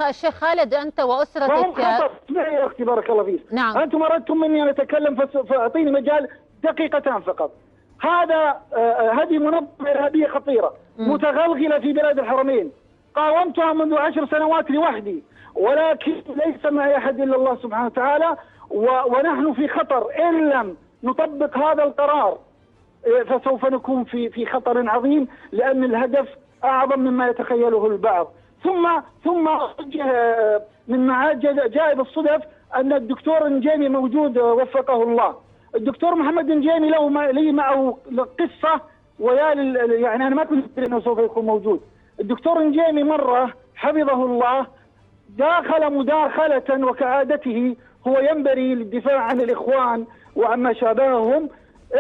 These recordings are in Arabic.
الشيخ خالد، أنت فهم وأسرتك. خطر. اسمعي يا أختي بارك الله فيك. نعم. أنتم أردتم مني أن أتكلم فأعطيني مجال دقيقتان فقط. هذه منظمة إرهابية خطيرة متغلغلة في بلاد الحرمين، قاومتها منذ 10 سنوات لوحدي، ولكن ليس معي أحد إلا الله سبحانه وتعالى، ونحن في خطر إن لم نطبق هذا القرار، فسوف نكون في خطر عظيم، لأن الهدف أعظم مما يتخيله البعض. ثم من جائب الصدف أن الدكتور النجيمي موجود وفقه الله. الدكتور محمد النجيمي لي معه قصة، يعني أنا ما كنت أدري أنه سوف يكون موجود. الدكتور النجيمي مرة حفظه الله داخل مداخلة، وكعادته هو ينبري للدفاع عن الإخوان وعما شابههم،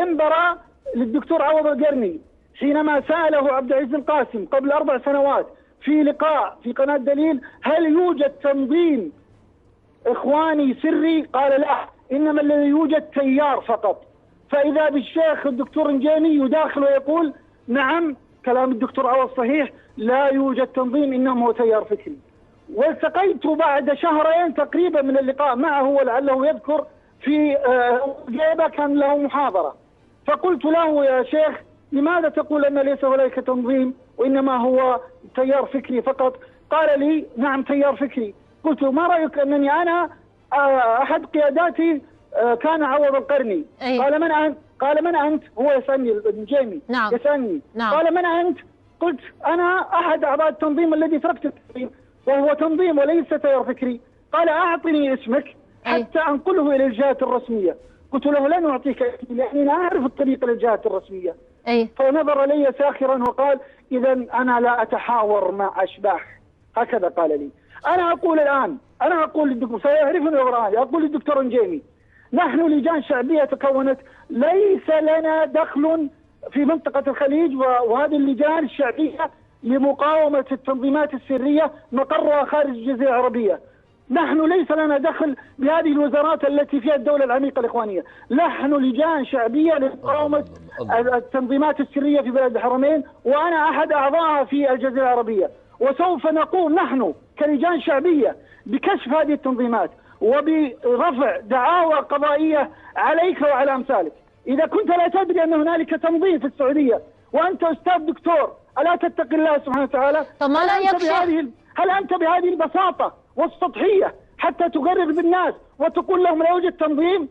انبرى للدكتور عوض القرني حينما سأله عبد العزيز القاسم قبل 4 سنوات في لقاء في قناة دليل: هل يوجد تنظيم إخواني سري؟ قال لا، إنما الذي يوجد تيار فقط. فإذا بالشيخ الدكتور النجيمي يداخل ويقول: نعم، كلام الدكتور عوض صحيح، لا يوجد تنظيم، إنما هو تيار فكري. والتقيت بعد شهرين تقريبا من اللقاء معه، ولعله يذكر، في جيبه كان له محاضرة، فقلت له: يا شيخ، لماذا تقول أن ليس هناك تنظيم وإنما هو تيار فكري فقط؟ قال لي: نعم، تيار فكري. قلت: ما رأيك أنني أنا أحد قياداتي كان عوض القرني؟ قال: من أنت؟ قال: من أنت؟ هو يسألني النجيمي. نعم. يسألني. نعم. قال: من أنت؟ قلت: أنا أحد أعضاء التنظيم الذي تركت التنظيم، وهو تنظيم وليس تيار فكري. قال: أعطني اسمك حتى أنقله إلى الجهات الرسمية. قلت له: لن أعطيك اسمي لأني لا أعرف الطريق للجهات الرسمية. فنظر لي ساخرا وقال: إذا أنا لا أتحاور مع أشباح. هكذا قال لي. أنا أقول للدكتور، سيعرفني الغراني، أقول للدكتور النجيمي: نحن لجان شعبية تكونت، ليس لنا دخل في منطقة الخليج، وهذه اللجان الشعبية لمقاومة التنظيمات السرية مقرها خارج الجزيرة العربية. نحن ليس لنا دخل بهذه الوزارات التي فيها الدولة العميقة الإخوانية. نحن لجان شعبية لمقاومة التنظيمات السرية في بلاد الحرمين، وأنا أحد أعضائها في الجزيرة العربية، وسوف نقوم نحن كلجان شعبية بكشف هذه التنظيمات وبرفع دعاوى قضائية عليك وعلى أمثالك. إذا كنت لا تدري أن هنالك تنظيم في السعودية وأنت أستاذ دكتور، ألا تتقي الله سبحانه وتعالى؟ هل أنت بهذه البساطة والسطحية حتى تغرر بالناس وتقول لهم لا يوجد تنظيم؟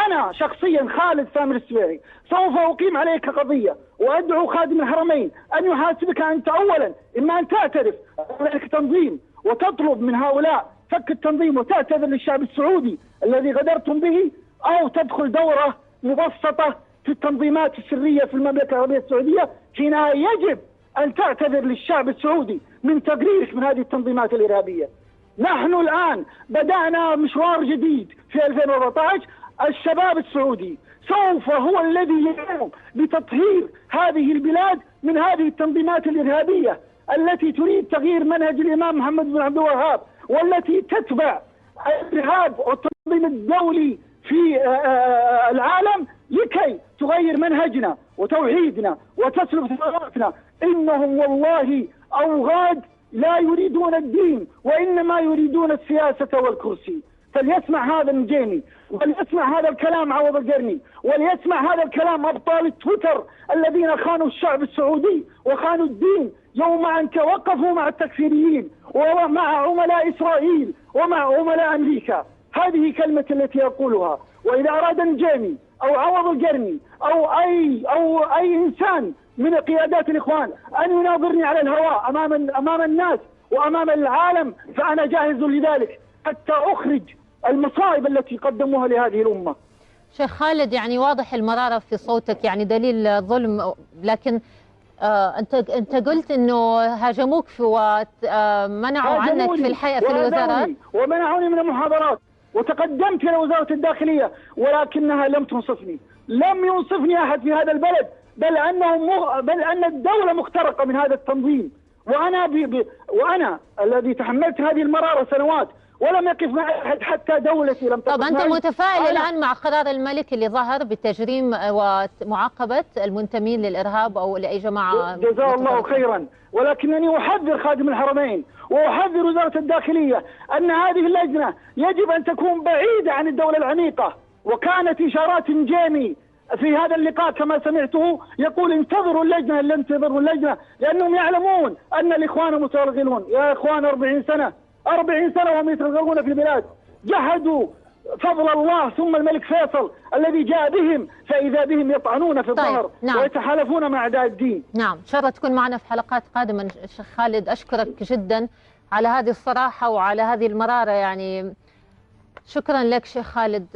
أنا شخصيا خالد سامر السويري سوف أقيم عليك قضية، وأدعو خادم الحرمين أن يحاسبك أنت أولا، إما أن تعترف هنالك تنظيم وتطلب من هؤلاء فك التنظيم وتعتذر للشعب السعودي الذي غدرتم به، أو تدخل دورة مبسطة في التنظيمات السرية في المملكة العربية السعودية، حينها يجب أن تعتذر للشعب السعودي من تقريرك من هذه التنظيمات الإرهابية. نحن الآن بدأنا مشوار جديد في 2014. الشباب السعودي سوف هو الذي يقوم بتطهير هذه البلاد من هذه التنظيمات الإرهابية التي تريد تغيير منهج الإمام محمد بن عبد الوهاب، والتي تتبع الإرهاب والتنظيم الدولي في العالم لكي تغير منهجنا وتوحيدنا وتسلب ثرواتنا. إنهم والله أوغاد لا يريدون الدين، وإنما يريدون السياسة والكرسي. فليسمع هذا النجيمي، وليسمع هذا الكلام عوض القرني، وليسمع هذا الكلام أبطال التويتر الذين خانوا الشعب السعودي وخانوا الدين يوم أن توقفوا مع التكفيريين ومع عملاء إسرائيل ومع عملاء أمريكا. هذه كلمة التي أقولها. وإذا أراد النجيمي أو عوض القرني أو أي إنسان من قيادات الإخوان أن يناظرني على الهواء أمام الناس وأمام العالم، فأنا جاهز لذلك حتى أخرج المصائب التي قدموها لهذه الأمة. شيخ خالد، يعني واضح المرارة في صوتك، يعني دليل ظلم، لكن أنت قلت أنه هاجموك ومنعوا عنك في الحياة في الوزارات، ومنعوني من المحاضرات، وتقدمت إلى وزارة الداخلية ولكنها لم تنصفني. لم ينصفني أحد في هذا البلد، بل أن الدولة مخترقة من هذا التنظيم، وأنا الذي تحملت هذه المرارة سنوات ولم يقف معي أحد، حتى دولتي لم تقف طب أنت معي. متفائل الآن مع قرار الملك اللي ظهر بتجريم ومعاقبة المنتمين للإرهاب أو لأي جماعة؟ جزاه الله خيرا، ولكنني أحذر خادم الحرمين وأحذر وزارة الداخلية أن هذه اللجنة يجب أن تكون بعيدة عن الدولة العميقة. وكانت إشارات جيمي في هذا اللقاء كما سمعته يقول انتظروا اللجنة، انتظروا اللجنة، لأنهم يعلمون أن الإخوان متوغلون. يا إخوان 40 سنة وهم يتوغلون في البلاد، جحدوا فضل الله ثم الملك فيصل الذي جاء بهم، فإذا بهم يطعنون في الظهر. نعم. ويتحالفون مع أعداء الدين. نعم، إن شاء الله تكون معنا في حلقات قادمة. شيخ خالد أشكرك جدا على هذه الصراحة وعلى هذه المرارة، يعني شكرا لك شيخ خالد.